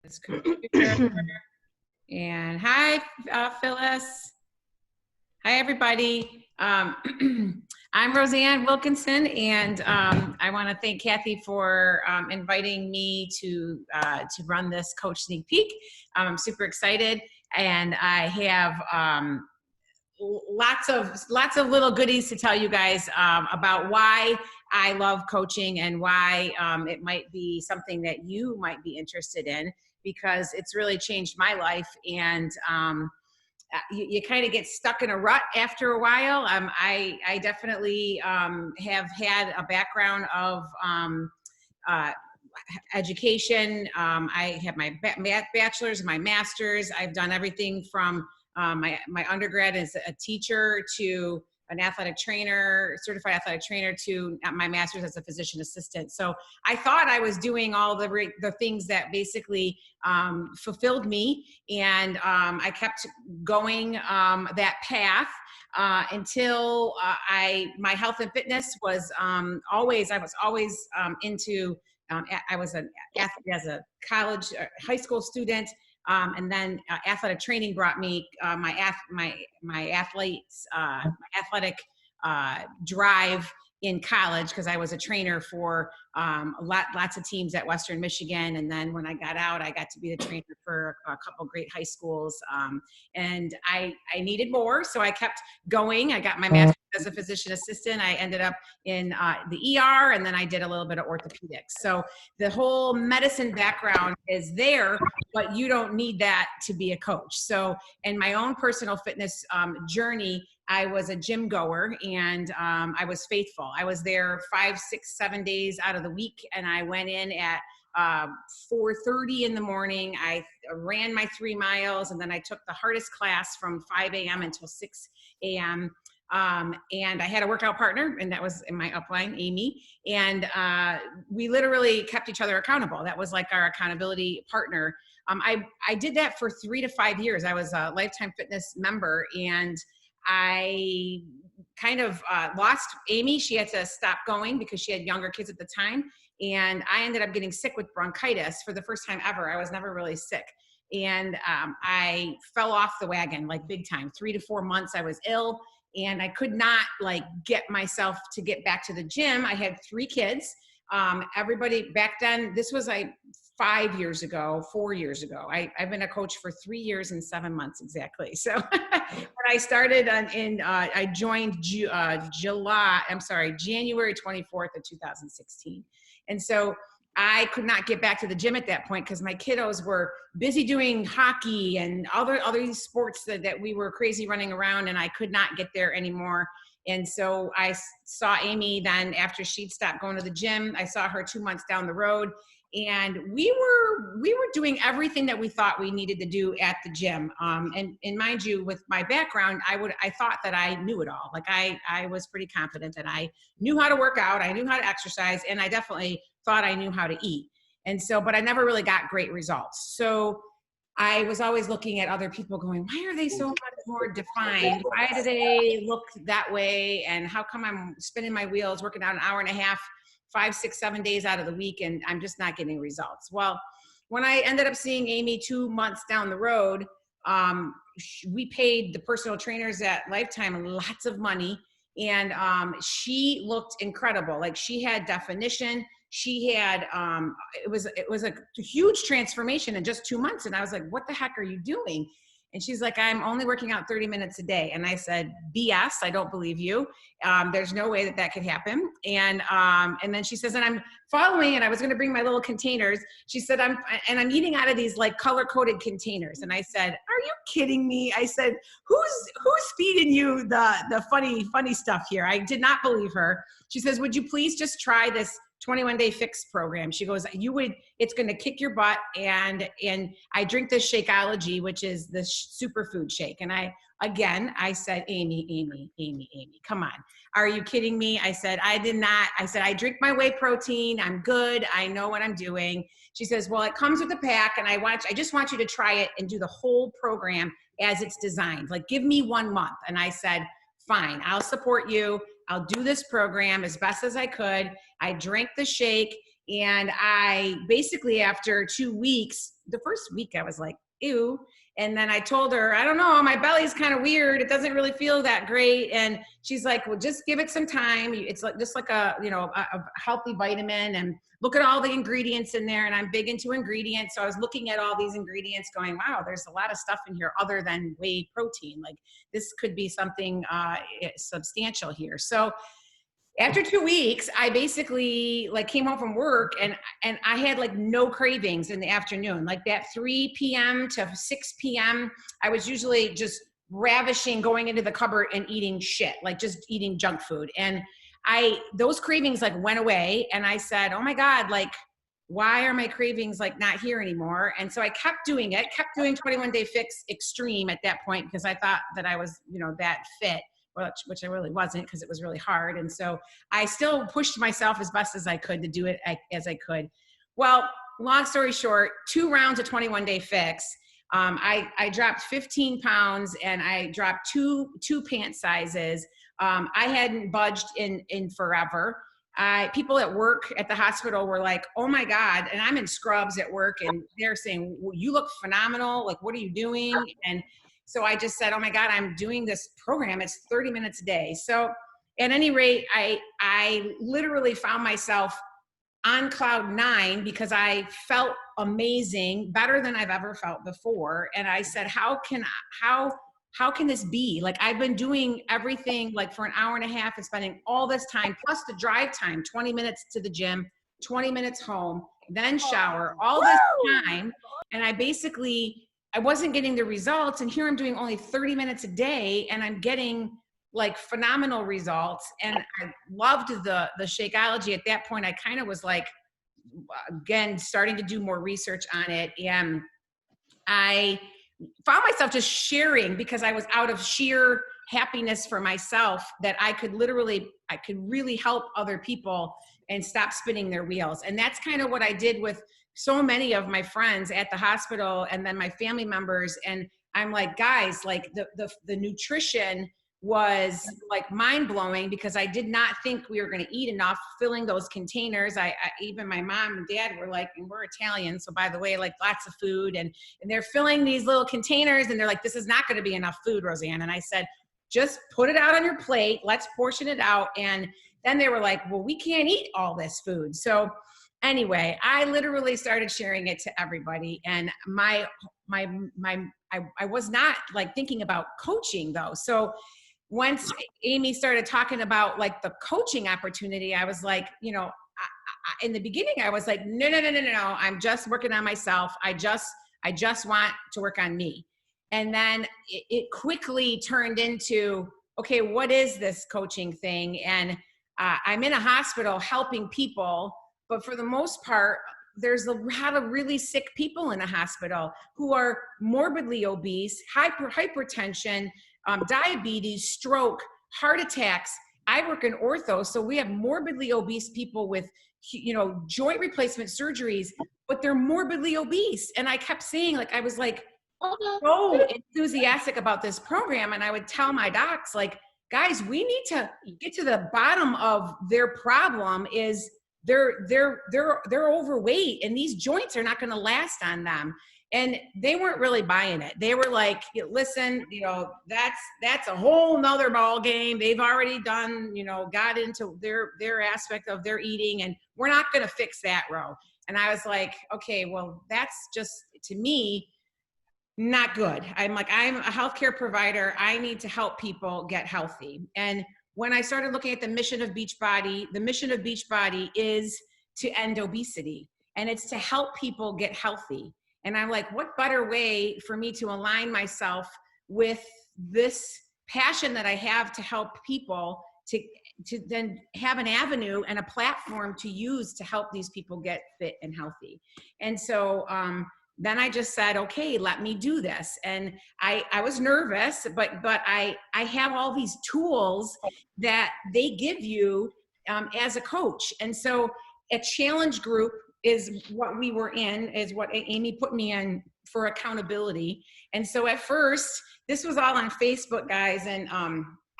This computer. And hi, Phyllis. Hi, everybody. I'm Roseanne Wilkinson, and I want to thank Kathy for inviting me to run this Coach Sneak Peek. I'm super excited, and I have lots of little goodies to tell you guys about why I love coaching and why it might be something that you might be interested in, because it's really changed my life. And you kind of get stuck in a rut after a while. I definitely have had a background of education. I have my bachelor's, my master's. I've done everything from my undergrad as a teacher to an athletic trainer, certified athletic trainer, to my master's as a physician assistant. So I thought I was doing all the things that basically fulfilled me, and I kept going that path until my health and fitness was always, I was always into. I was an athlete as a college, high school student. And then athletic training brought me my athletic drive in college, because I was a trainer for lots of teams at Western Michigan. And then when I got out, I got to be the trainer for a couple great high schools. And I needed more, so I kept going. I got my master's as a physician assistant. I ended up in the ER, and then I did a little bit of orthopedics. So the whole medicine background is there, but you don't need that to be a coach. So in my own personal fitness journey, I was a gym goer, and I was faithful. I was there 5, 6, 7 days out of the week, and I went in at 4:30 in the morning. I ran my 3 miles, and then I took the hardest class from 5 a.m. until 6 a.m. And I had a workout partner, and that was in my upline, Amy. And we literally kept each other accountable. That was like our accountability partner. I did that for 3 to 5 years. I was a Lifetime Fitness member, and I kind of lost Amy. She had to stop going because she had younger kids at the time. And I ended up getting sick with bronchitis for the first time ever. I was never really sick. And I fell off the wagon, like big time. 3 to 4 months I was ill, and I could not like get myself to get back to the gym. I had 3 kids. Everybody back then, this was like 5 years ago, 4 years ago. I've been a coach for 3 years and 7 months exactly. So when I started I joined January 24th of 2016. And so I could not get back to the gym at that point because my kiddos were busy doing hockey and other sports that we were crazy running around, and I could not get there anymore. And so I saw Amy then after she'd stopped going to the gym. I saw her 2 months down the road, and we were doing everything that we thought we needed to do at the gym. And mind you, with my background, I thought that I knew it all. Like I was pretty confident that I knew how to work out, I knew how to exercise, and I definitely thought I knew how to eat. And so, but I never really got great results. So I was always looking at other people going, why are they so much more defined? Why do they look that way? And how come I'm spinning my wheels, working out an hour and a half, 5, 6, 7 days out of the week, and I'm just not getting results? Well, when I ended up seeing Amy 2 months down the road, we paid the personal trainers at Lifetime lots of money, and she looked incredible. Like, she had definition. She had, it was a huge transformation in just 2 months. And I was like, what the heck are you doing? And she's like, I'm only working out 30 minutes a day. And I said, BS, I don't believe you. There's no way that could happen. And then she says, and I'm following, and I was going to bring my little containers. She said, I'm eating out of these like color-coded containers. And I said, are you kidding me? I said, who's feeding you the funny stuff here? I did not believe her. She says, would you please just try this 21-day fix program? She goes, it's going to kick your butt. And I drink this Shakeology, which is the superfood shake. And I said, Amy, come on. Are you kidding me? I said, I did not. I said, I drink my whey protein. I'm good. I know what I'm doing. She says, well, it comes with a pack, and I just want you to try it and do the whole program as it's designed. Like, give me 1 month. And I said, fine, I'll support you. I'll do this program as best as I could. I drank the shake, and I basically, after 2 weeks, the first week I was like, ew. And then I told her, I don't know, my belly's kind of weird. It doesn't really feel that great. And she's like, well, just give it some time. It's like just like a, you know, a healthy vitamin, and look at all the ingredients in there. And I'm big into ingredients. So I was looking at all these ingredients going, wow, there's a lot of stuff in here other than whey protein. Like this could be something substantial here. So after 2 weeks, I basically like came home from work and I had like no cravings in the afternoon. Like that 3 p.m. to 6 p.m., I was usually just ravishing, going into the cupboard and eating shit, like just eating junk food. And those cravings like went away, and I said, oh my God, like, why are my cravings like not here anymore? And so I kept doing 21 Day Fix Extreme at that point, because I thought that I was, you know, that fit, which I really wasn't, because it was really hard. And so I still pushed myself as best as I could to do it as I could. Well, long story short, 2 rounds of 21 Day Fix. I dropped 15 pounds and I dropped two pant sizes. I hadn't budged in forever. People at work at the hospital were like, oh my God. And I'm in scrubs at work, and they're saying, well, you look phenomenal. Like, what are you doing? And so I just said, oh my God, I'm doing this program. It's 30 minutes a day. So at any rate, I literally found myself on cloud 9 because I felt amazing, better than I've ever felt before. And I said, how can this be? Like, I've been doing everything like for an hour and a half and spending all this time, plus the drive time, 20 minutes to the gym, 20 minutes home, then shower, all this time. And I wasn't getting the results. And here I'm doing only 30 minutes a day, and I'm getting like phenomenal results. And I loved the Shakeology. At that point, I kind of was like, again, starting to do more research on it. And I found myself just sharing, because I was out of sheer happiness for myself, that I could really help other people and stop spinning their wheels. And that's kind of what I did with so many of my friends at the hospital, and then my family members. And I'm like, guys, like the nutrition was like mind blowing, because I did not think we were going to eat enough filling those containers. Even my mom and dad were like, and we're Italian, so by the way, like lots of food, and they're filling these little containers, and they're like, this is not going to be enough food, Roseanne. And I said, just put it out on your plate. Let's portion it out. And then they were like, well, we can't eat all this food. So anyway, I literally started sharing it to everybody. And I was not like thinking about coaching though. So once Amy started talking about like the coaching opportunity, I was like, you know, in the beginning, I was like, no. I'm just working on myself. I just want to work on me. And then it quickly turned into, okay, what is this coaching thing? And I'm in a hospital helping people, but for the most part, there's a lot of really sick people in a hospital who are morbidly obese, hypertension, diabetes, stroke, heart attacks. I work in ortho, so we have morbidly obese people with, you know, joint replacement surgeries, but they're morbidly obese. And I kept saying, like, I was like so enthusiastic about this program, and I would tell my docs, like, guys, we need to get to the bottom of their problem. Is they're overweight, and these joints are not going to last on them. And they weren't really buying it. They were like, listen, you know, that's a whole nother ball game. They've already done, you know, got into their aspect of their eating, and we're not going to fix that, Ro. And I was like, okay, well, that's just, to me, not good. I'm like, I'm a healthcare provider. I need to help people get healthy. And when I started looking at the mission of Beachbody, the mission of Beachbody is to end obesity, and it's to help people get healthy. And I'm like, what better way for me to align myself with this passion that I have to help people, to then have an avenue and a platform to use to help these people get fit and healthy. And so then I just said, okay, let me do this. And I was nervous, but I have all these tools that they give you as a coach. And so a challenge group is what we were in, is what Amy put me in for accountability. And so at first, this was all on Facebook, guys. And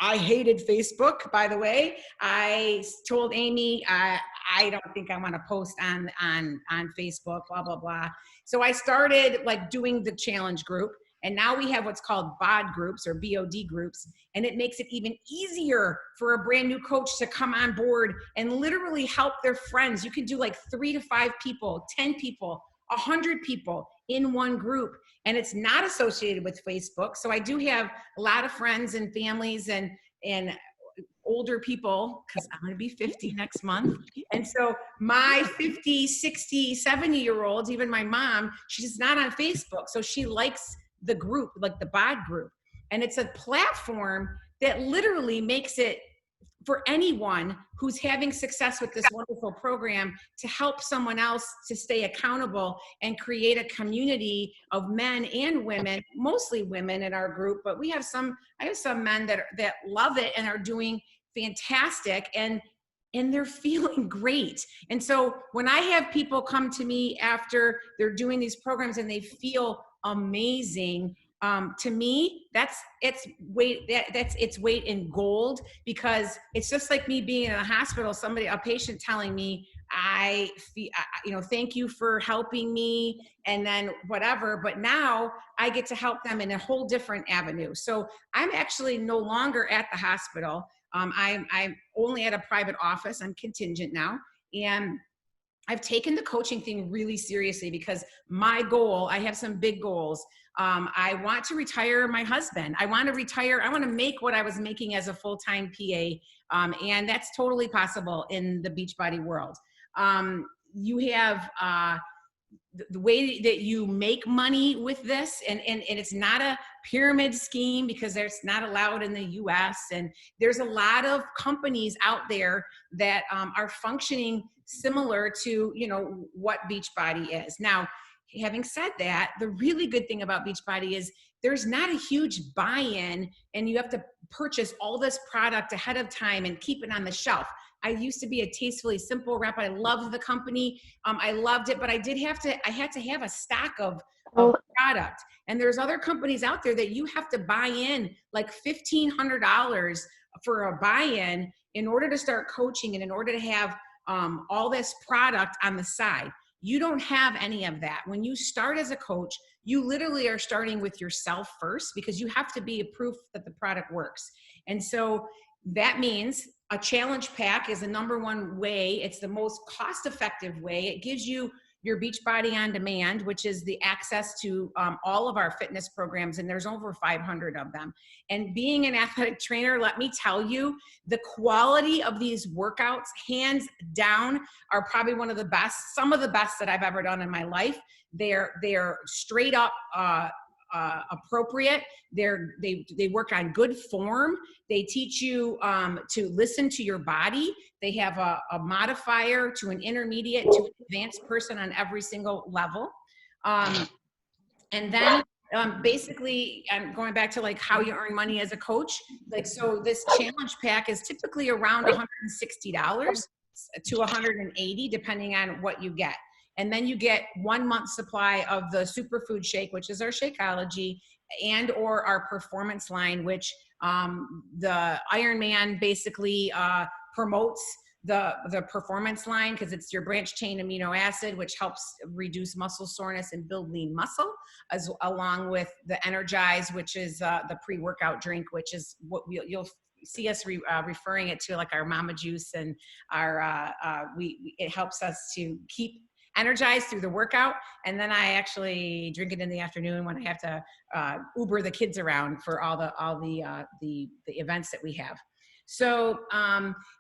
I hated Facebook, by the way. I told Amy, I don't think I want to post on Facebook, blah, blah, blah. So I started like doing the challenge group. And now we have what's called BOD groups or BOD groups. And it makes it even easier for a brand new coach to come on board and literally help their friends. You can do like 3 to 5 people, 10 people, 100 people in one group. And it's not associated with Facebook. So I do have a lot of friends and families and older people, because I'm going to be 50 next month. And so my 50, 60, 70-year-olds, even my mom, she's not on Facebook. So she likes the group, like the BOD group. And it's a platform that literally makes it for anyone who's having success with this wonderful program to help someone else to stay accountable and create a community of men and women, mostly women in our group, but I have some men that love it and are doing fantastic and they're feeling great. And so when I have people come to me after they're doing these programs and they feel amazing, to me, it's weight in gold, because it's just like me being in a hospital, a patient telling me, I feel, thank you for helping me, and then whatever, but now I get to help them in a whole different avenue. So I'm actually no longer at the hospital. I'm only at a private office. I'm contingent now. And I've taken the coaching thing really seriously because my goal, I have some big goals. I want to retire my husband. I want to make what I was making as a full-time PA. And that's totally possible in the Beachbody world. You have the way that you make money with this, and it's not a pyramid scheme because it's not allowed in the US. And there's a lot of companies out there that are functioning similar to, what Beachbody is. Now, having said that, the really good thing about Beachbody is there's not a huge buy-in and you have to purchase all this product ahead of time and keep it on the shelf. I used to be a Tastefully Simple rep. I loved the company. I loved it, but I had to have a stock of product. And there's other companies out there that you have to buy in like $1,500 for a buy-in in order to start coaching and in order to have all this product on the side. You don't have any of that. When you start as a coach, you literally are starting with yourself first, because you have to be a proof that the product works. And so that means a challenge pack is the #1 way. It's the most cost-effective way. It gives you your Beachbody On Demand, which is the access to all of our fitness programs, and there's over 500 of them. And being an athletic trainer, let me tell you, the quality of these workouts, hands down, are probably one of the best, some of the best that I've ever done in my life. They're straight up appropriate. They work on good form. They teach you to listen to your body. They have a modifier to an intermediate to an advanced person on every single level. And then basically, I'm going back to like how you earn money as a coach. Like, so this challenge pack is typically around $160 to $180, depending on what you get. And then you get 1 month supply of the superfood shake, which is our Shakeology, and or our performance line, which the Ironman basically promotes the performance line, because it's your branched chain amino acid, which helps reduce muscle soreness and build lean muscle, along with the Energize, which is the pre-workout drink, which is what you'll see us referring it to like our Mama Juice, and our it helps us to keep energized through the workout. And then I actually drink it in the afternoon when I have to Uber the kids around for all the events that we have. So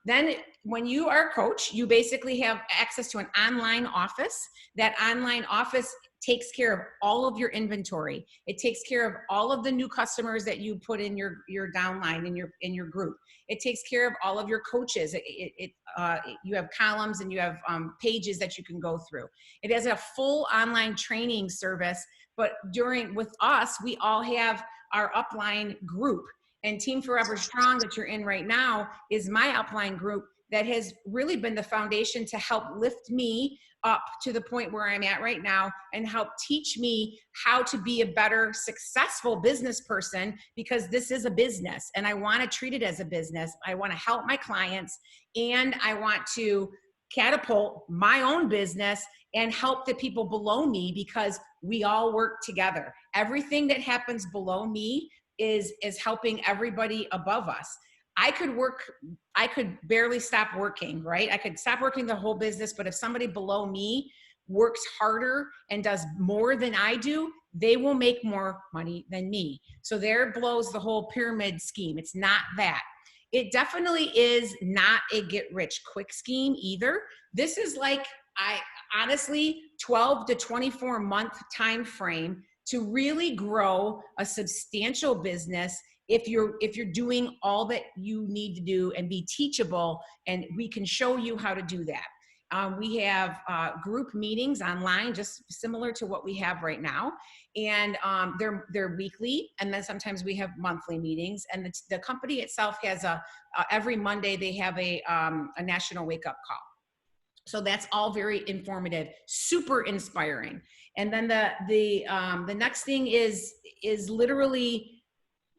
then when you are a coach, you basically have access to an online office. That online office takes care of all of your inventory. It takes care of all of the new customers that you put in your downline in your group. It takes care of all of your coaches. You have columns and you have pages that you can go through. It has a full online training service, but with us, we all have our upline group. And Team Forever Strong that you're in right now is my upline group that has really been the foundation to help lift me up to the point where I'm at right now and help teach me how to be a better, successful business person, because this is a business and I want to treat it as a business. I want to help my clients and I want to catapult my own business and help the people below me, because we all work together. Everything that happens below me is helping everybody above us. I could barely stop working, right? I could stop working the whole business, but if somebody below me works harder and does more than I do, they will make more money than me. So there blows the whole pyramid scheme. It's not that. It definitely is not a get rich quick scheme either. This is like, honestly, 12 to 24 month time frame to really grow a substantial business. If you're doing all that you need to do and be teachable, and we can show you how to do that. We have group meetings online, just similar to what we have right now, and they're weekly, and then sometimes we have monthly meetings. And the company itself has every Monday they have a national wake up call. So that's all very informative, super inspiring. And then the next thing is literally,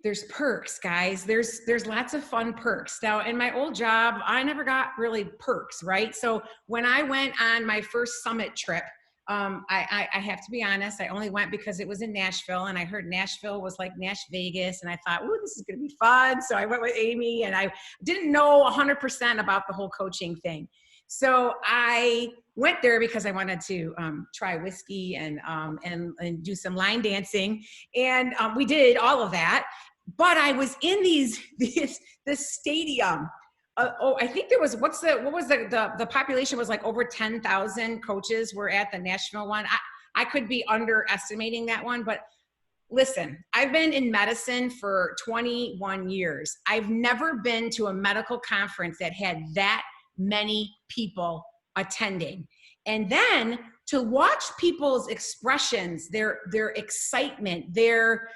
there's perks, guys. There's lots of fun perks. Now, in my old job, I never got really perks, right? So when I went on my first summit trip, I have to be honest, I only went because it was in Nashville, and I heard Nashville was like Nash Vegas, and I thought, ooh, this is gonna be fun. So I went with Amy, and I didn't know 100% about the whole coaching thing. So I went there because I wanted to try whiskey and do some line dancing, and we did all of that. But I was in this stadium. I think there was the population was like over 10,000 coaches were at the Nashville one. I could be underestimating that one, but listen, I've been in medicine for 21 years. I've never been to a medical conference that had that many people attending. And then to watch people's expressions, their excitement, their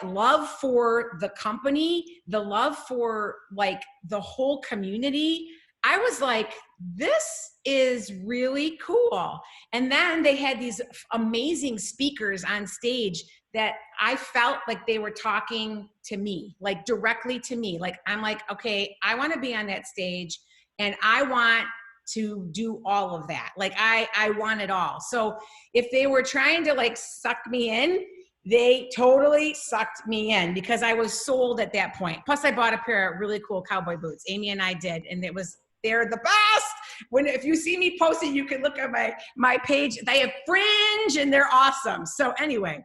love for the company, the love for like the whole community, I was like, this is really cool. And then they had these amazing speakers on stage that I felt like they were talking to me, like directly to me. Like, I'm like, okay, I want to be on that stage and I want to do all of that. Like I want it all. So if they were trying to like suck me in, they totally sucked me in, because I was sold at that point. Plus I bought a pair of really cool cowboy boots. Amy and I did. And they're the best. If you see me post it, you can look at my page. They have fringe and they're awesome. So anyway,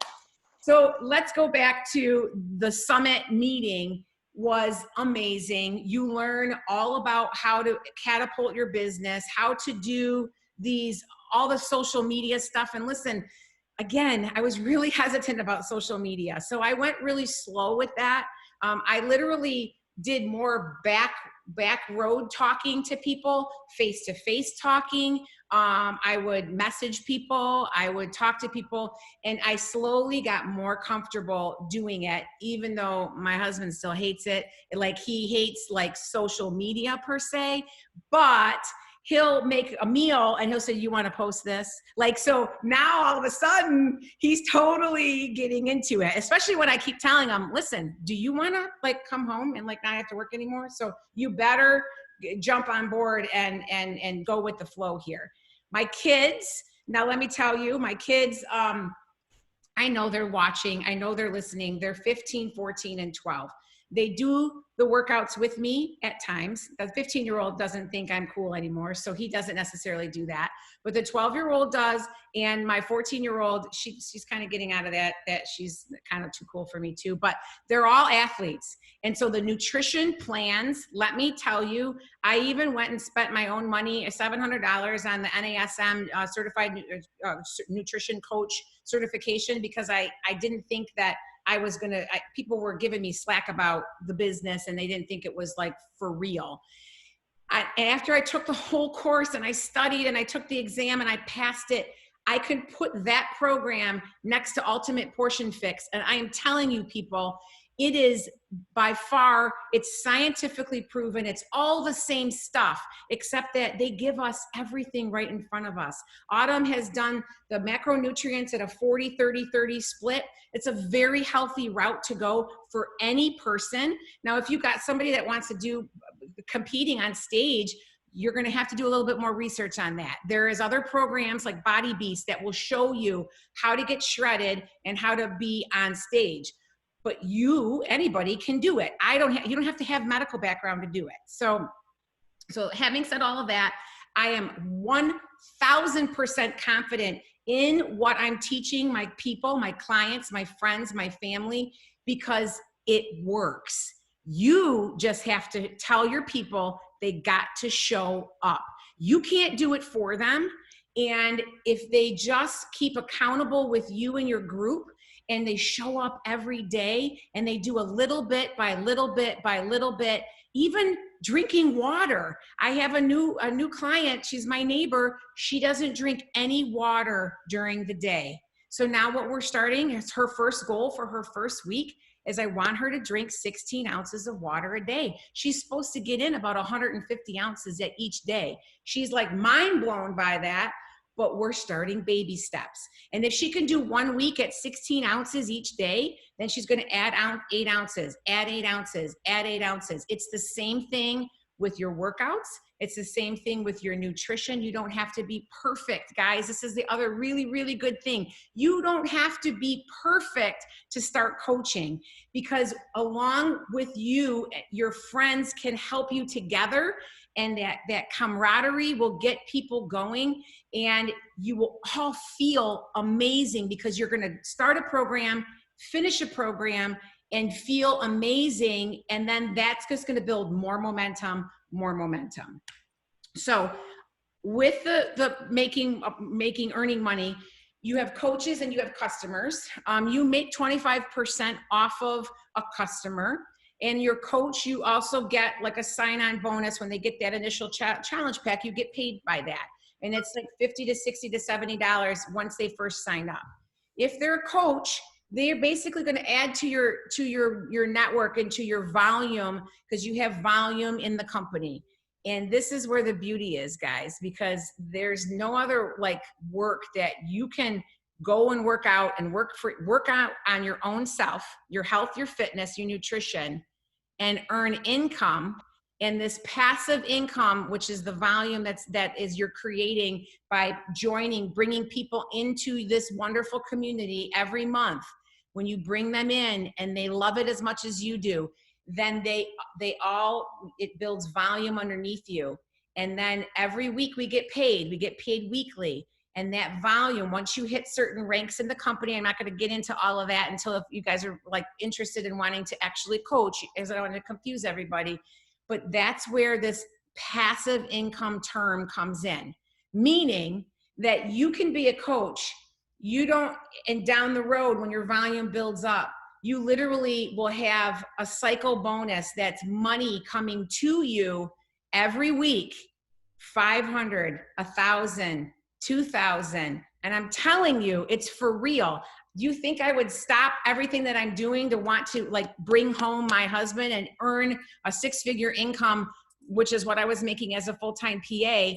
so let's go back to the summit meeting. Was amazing. You learn all about how to catapult your business, how to do all the social media stuff. And listen, again, I was really hesitant about social media. So I went really slow with that. I literally did more back road talking to people, face-to-face talking. I would message people, I would talk to people, and I slowly got more comfortable doing it, even though my husband still hates it. Like, he hates like social media per se, but he'll make a meal and he'll say, you want to post this? Like, so now all of a sudden he's totally getting into it, especially when I keep telling him, listen, do you want to like come home and like not have to work anymore? So you better jump on board and go with the flow here. My kids, now let me tell you, my kids, I know they're watching, I know they're listening. They're 15, 14, and 12. They do the workouts with me at times. The 15-year-old doesn't think I'm cool anymore, so he doesn't necessarily do that. But the 12-year-old does, and my 14-year-old, she's kind of getting out of that she's kind of too cool for me too. But they're all athletes. And so the nutrition plans, let me tell you, I even went and spent my own money, $700 on the NASM certified nutrition coach certification, because I didn't think that people were giving me slack about the business and they didn't think it was like for real. After I took the whole course and I studied and I took the exam and I passed it, I could put that program next to Ultimate Portion Fix. And I am telling you, people, It is by far, it's scientifically proven. It's all the same stuff, except that they give us everything right in front of us. Autumn has done the macronutrients at a 40-30-30 split. It's a very healthy route to go for any person. Now, if you've got somebody that wants to do competing on stage, you're going to have to do a little bit more research on that. There is other programs like Body Beast that will show you how to get shredded and how to be on stage. But anybody can do it. You don't have to have medical background to do it. So having said all of that, I am 1000% confident in what I'm teaching my people, my clients, my friends, my family, because it works. You just have to tell your people they got to show up. You can't do it for them. And if they just keep accountable with you and your group, and they show up every day and they do a little bit by little bit by little bit, even drinking water. I have a new client, she's my neighbor. She doesn't drink any water during the day. So now what we're starting is her first goal for her first week is I want her to drink 16 ounces of water a day. She's supposed to get in about 150 ounces at each day. She's like mind blown by that. But we're starting baby steps. And if she can do 1 week at 16 ounces each day, then she's gonna add 8 ounces, add 8 ounces, add 8 ounces. It's the same thing with your workouts. It's the same thing with your nutrition. You don't have to be perfect, guys. This is the other really, really good thing. You don't have to be perfect to start coaching, because along with you, your friends can help you together, and that camaraderie will get people going, and you will all feel amazing because you're gonna start a program, finish a program, and feel amazing. And then that's just gonna build more momentum. So with the earning money, you have coaches and you have customers. You make 25% off of a customer. And your coach, you also get like a sign-on bonus when they get that initial challenge pack. You get paid by that. And it's like $50 to $60 to $70 once they first sign up. If they're a coach, they're basically going to add to your network and to your volume, because you have volume in the company. And this is where the beauty is, guys, because there's no other like work that you can go and work out on your own self, your health, your fitness, your nutrition, and earn income. And this passive income, which is the volume that is you're creating by bringing people into this wonderful community every month. When you bring them in and they love it as much as you do, then it builds volume underneath you. And then every week we get paid weekly. And that volume, once you hit certain ranks in the company, I'm not going to get into all of that until if you guys are like interested in wanting to actually coach, as I don't want to confuse everybody. But that's where this passive income term comes in, meaning that you can be a coach. And down the road, when your volume builds up, you literally will have a cycle bonus that's money coming to you every week, 500, 1,000, 2,000. And I'm telling you, it's for real. Do you think I would stop everything that I'm doing to want to like bring home my husband and earn a 6-figure income, which is what I was making as a full-time PA?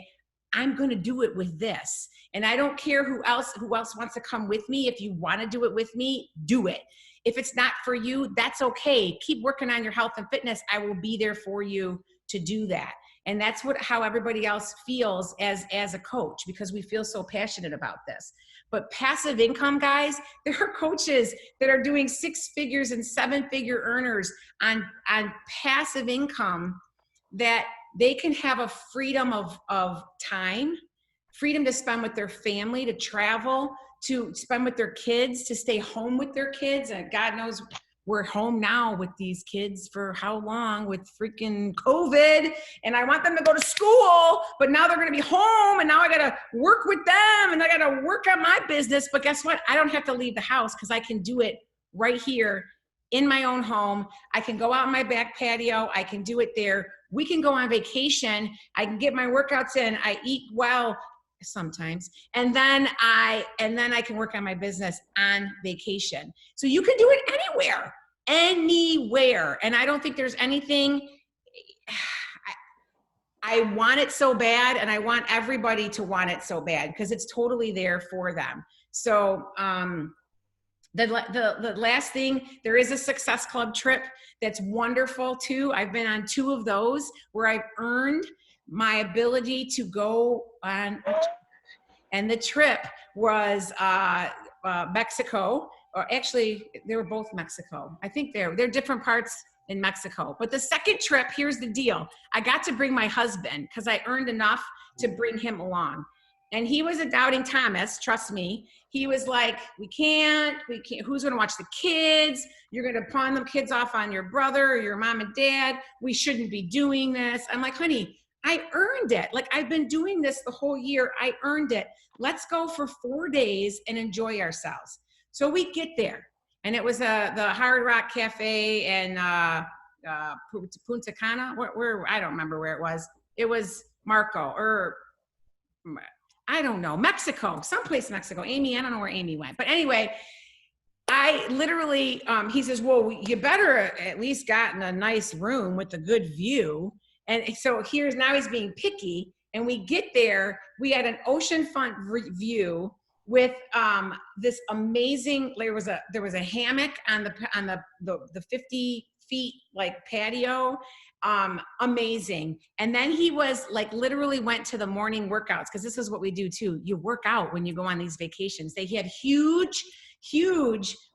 I'm going to do it with this. And I don't care who else wants to come with me. If you want to do it with me, do it. If it's not for you, that's okay. Keep working on your health and fitness. I will be there for you to do that. And that's how everybody else feels as a coach, because we feel so passionate about this. But passive income, guys, there are coaches that are doing 6 figures and 7-figure earners on passive income, that they can have a freedom of time, freedom to spend with their family, to travel, to spend with their kids, to stay home with their kids. And God knows we're home now with these kids for how long with freaking COVID, and I want them to go to school, but now they're going to be home, and now I got to work with them, and I got to work on my business. But guess what? I don't have to leave the house, because I can do it right here in my own home. I can go out in my back patio. I can do it there. We can go on vacation. I can get my workouts in. I eat well sometimes. And then I can work on my business on vacation. So you can do it anywhere. anywhere. And I don't think there's anything, I want it so bad, and I want everybody to want it so bad because it's totally there for them. So the last thing, there is a Success Club trip that's wonderful too. I've been on 2 of those where I've earned my ability to go on a trip. And the trip was Mexico, or actually they were both Mexico. I think they're different parts in Mexico. But the second trip, here's the deal. I got to bring my husband because I earned enough to bring him along. And he was a doubting Thomas, trust me. He was like, we can't, who's gonna watch the kids? You're gonna pawn them kids off on your brother or your mom and dad. We shouldn't be doing this. I'm like, honey, I earned it. Like, I've been doing this the whole year. I earned it. Let's go for 4 days and enjoy ourselves. So we get there. And it was the Hard Rock Cafe in Punta Cana. Where I don't remember where it was. It was Marco, or I don't know, Mexico, someplace in Mexico. Amy, I don't know where Amy went. But anyway, I literally, he says, well, you better at least gotten a nice room with a good view. And so now he's being picky. And we get there, we had an oceanfront view with this amazing, there was a hammock on the 50 feet like patio, amazing. And then he was like, literally went to the morning workouts, because this is what we do too. You work out when you go on these vacations. They had huge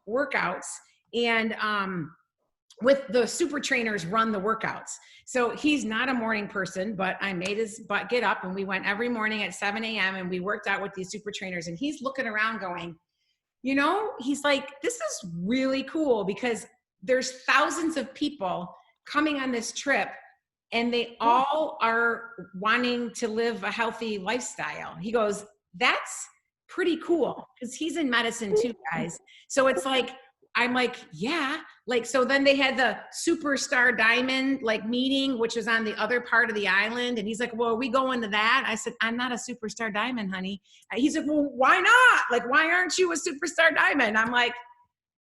workouts, and with the super trainers run the workouts. So he's not a morning person, but I made his butt get up, and we went every morning at 7 a.m. and we worked out with these super trainers. And he's looking around going, you know, he's like, this is really cool because there's thousands of people coming on this trip and they all are wanting to live a healthy lifestyle. He goes, that's pretty cool, because he's in medicine too, guys. So it's like, I'm like, yeah. Like, so then they had the Superstar Diamond like meeting, which was on the other part of the island. And he's like, well, are we going to that? I said, I'm not a Superstar Diamond, honey. He said, well, why not? Like, why aren't you a Superstar Diamond? I'm like,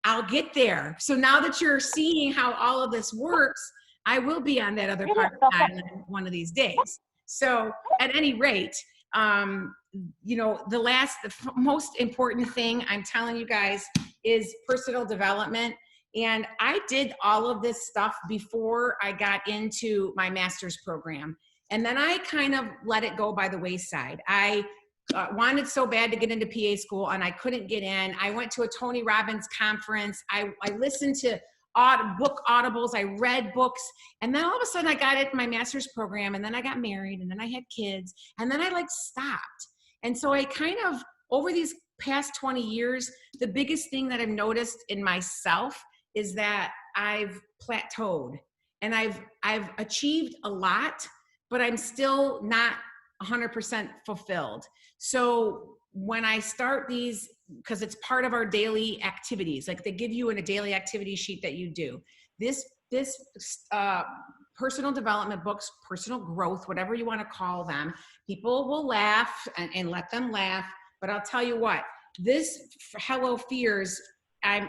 I'll get there. So now that you're seeing how all of this works, I will be on that other part of the island one of these days. So at any rate, you know, the most important thing I'm telling you guys is personal development. And I did all of this stuff before I got into my master's program. And then I kind of let it go by the wayside. I wanted so bad to get into PA school and I couldn't get in. I went to a Tony Robbins conference. I listened to book audibles. I read books. And then all of a sudden I got into my master's program, and then I got married, and then I had kids, and then I like stopped. And so I kind of, over these past 20 years, the biggest thing that I've noticed in myself is that I've plateaued, and I've achieved a lot, but I'm still not 100% fulfilled. So when I start these, because it's part of our daily activities, like they give you in a daily activity sheet that you do, this personal development books, personal growth, whatever you want to call them, people will laugh and let them laugh. But I'll tell you what, this Hello Fears, I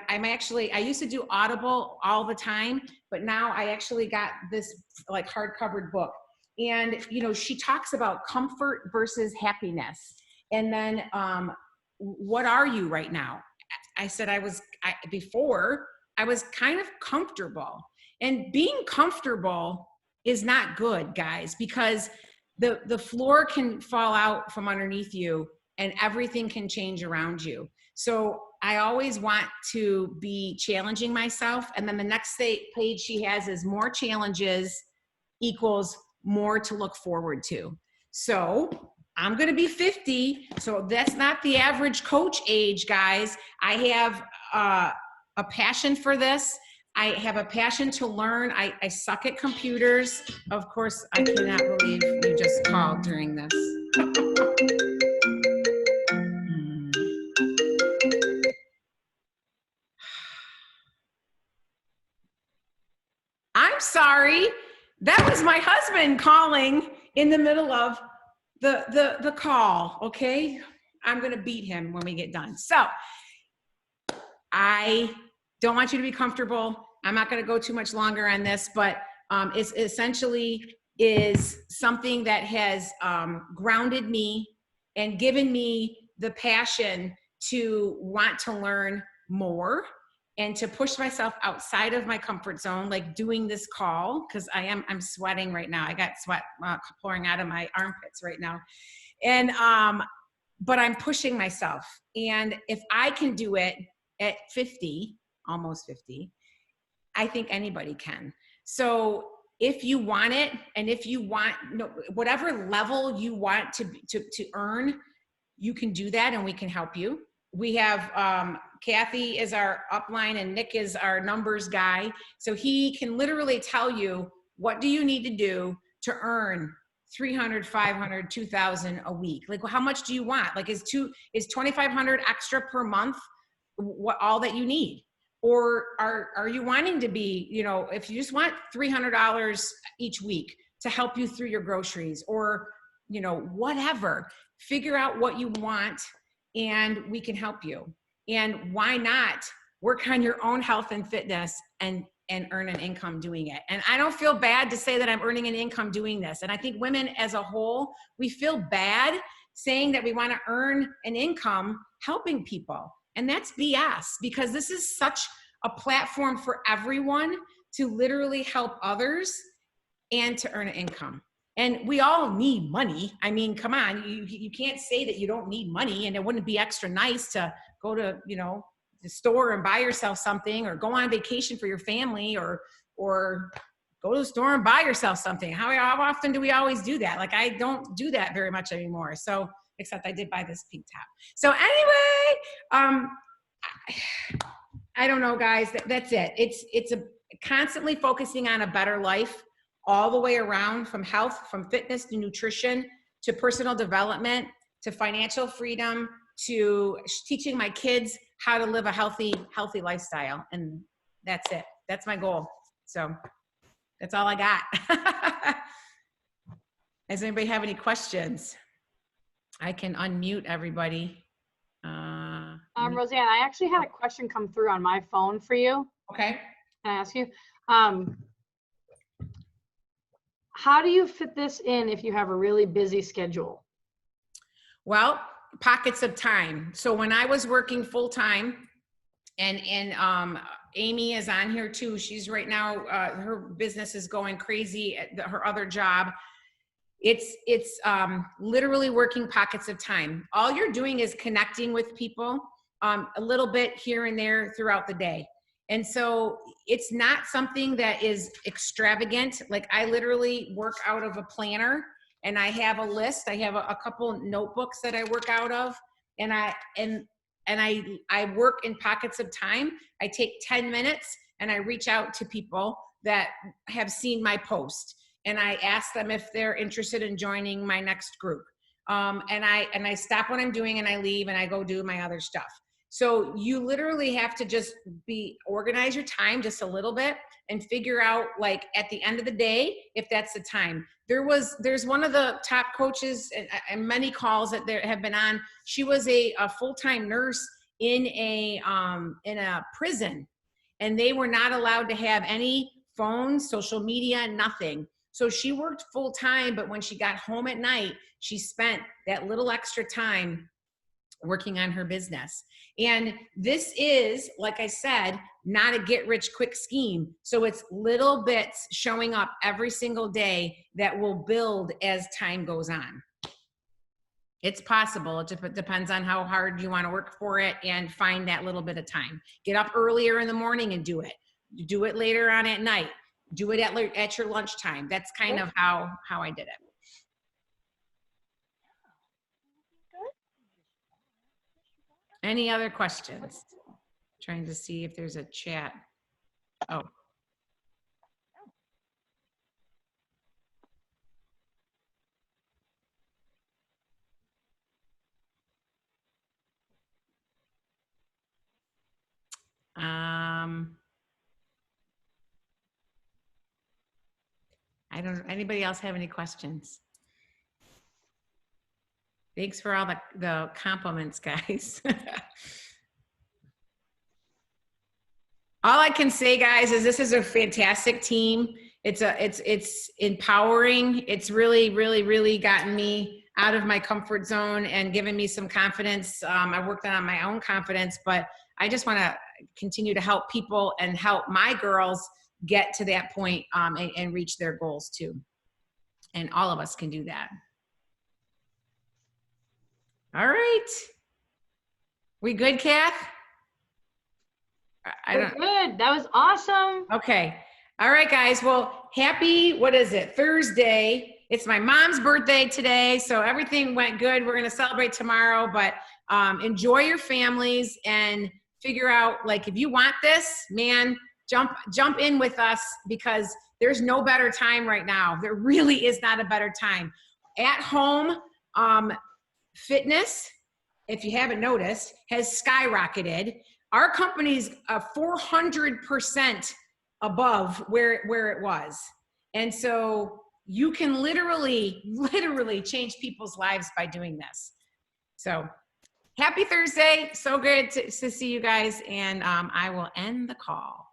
used to do Audible all the time, but now I actually got this like hardcover book. And, you know, she talks about comfort versus happiness. And then, what are you right now? I said, before I was kind of comfortable, and being comfortable is not good, guys, because the floor can fall out from underneath you and everything can change around you. So I always want to be challenging myself. And then the next page she has is more challenges equals more to look forward to. So I'm going to be 50. So that's not the average coach age, guys. I have a passion for this. I have a passion to learn. I suck at computers. Of course, I cannot believe you just called during this. I'm sorry. That was my husband calling in the middle of the call, okay? I'm going to beat him when we get done. So I don't want you to be comfortable. I'm not going to go too much longer on this, but it's essentially is something that has grounded me and given me the passion to want to learn more and to push myself outside of my comfort zone, like doing this call, because I'm sweating right now. I got sweat pouring out of my armpits right now. And but I'm pushing myself. And if I can do it at 50, almost 50, I think anybody can. So if you want it, and if you want, whatever level you want to earn, you can do that, and we can help you. We have Kathy is our upline, and Nick is our numbers guy. So he can literally tell you, what do you need to do to earn 300, 500, 2,000 a week? Like, how much do you want? Like, is 2,500 extra per month what all that you need? Or are you wanting to be, if you just want $300 each week to help you through your groceries, or, whatever, figure out what you want and we can help you. And why not work on your own health and fitness and earn an income doing it? And I don't feel bad to say that I'm earning an income doing this. And I think women as a whole, we feel bad saying that we want to earn an income helping people. And that's BS, because this is such a platform for everyone to literally help others and to earn an income. And we all need money. I mean, come on, you can't say that you don't need money, and it wouldn't be extra nice to go to, the store and buy yourself something, or go on vacation for your family, or go to the store and buy yourself something. How often do we always do that? Like, I don't do that very much anymore. So, except I did buy this pink top. So anyway, I don't know, guys, that's it. It's a constantly focusing on a better life all the way around, from health, from fitness to nutrition, to personal development, to financial freedom, to teaching my kids how to live a healthy lifestyle. And that's it. That's my goal. So that's all I got. Does anybody have any questions? I can unmute everybody. Roseanne, I actually had a question come through on my phone for you. Okay. Can I ask you? How do you fit this in if you have a really busy schedule? Well, pockets of time. So when I was working full time, and Amy is on here too. She's right now, her business is going crazy at her other job. It's literally working pockets of time. All you're doing is connecting with people a little bit here and there throughout the day. And so it's not something that is extravagant. Like, I literally work out of a planner, and I have a list. I have a couple notebooks that I work out of, and I work in pockets of time. I take 10 minutes and I reach out to people that have seen my post, and I ask them if they're interested in joining my next group. And I stop what I'm doing and I leave and I go do my other stuff. So you literally have to just organize your time just a little bit and figure out, like, at the end of the day, if that's the time. There's one of the top coaches and many calls that there have been on. She was a full-time nurse in a prison, and they were not allowed to have any phones, social media, nothing. So she worked full time, but when she got home at night, she spent that little extra time working on her business. And this is, like I said, not a get rich quick scheme. So it's little bits showing up every single day that will build as time goes on. It's possible. It depends on how hard you want to work for it and find that little bit of time. Get up earlier in the morning and do it. Do it later on at night. Do it at your lunchtime. That's kind of how I did it. Any other questions? Trying to see if there's a chat. Oh. Anybody else have any questions? Thanks for all the compliments, guys. All I can say, guys, is this is a fantastic team. It's empowering. It's really, really, really gotten me out of my comfort zone and given me some confidence. I worked on my own confidence, but I just want to continue to help people and help my girls get to that point, and reach their goals too. And all of us can do that. All right. We good, Kath? We're good. That was awesome. Okay. All right, guys. Well, happy, what is it? Thursday. It's my mom's birthday today, so everything went good. We're going to celebrate tomorrow, but enjoy your families and figure out, like, if you want this, man, jump in with us, because there's no better time right now. There really is not a better time. At home, fitness, if you haven't noticed, has skyrocketed. Our company's 400% above where it was. And so you can literally change people's lives by doing this. So happy Thursday. So good to see you guys. And I will end the call.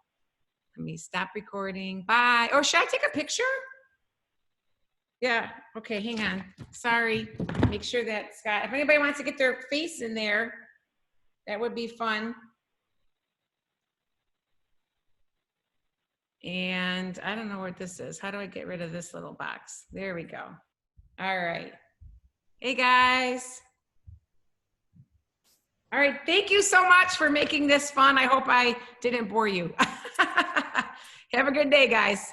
Let me stop recording. Bye. Oh, should I take a picture? Yeah. Okay, hang on. Sorry. Make sure that Scott, if anybody wants to get their face in there, that would be fun. And I don't know what this is. How do I get rid of this little box? There we go. All right. Hey, guys. All right. Thank you so much for making this fun. I hope I didn't bore you. Have a good day, guys.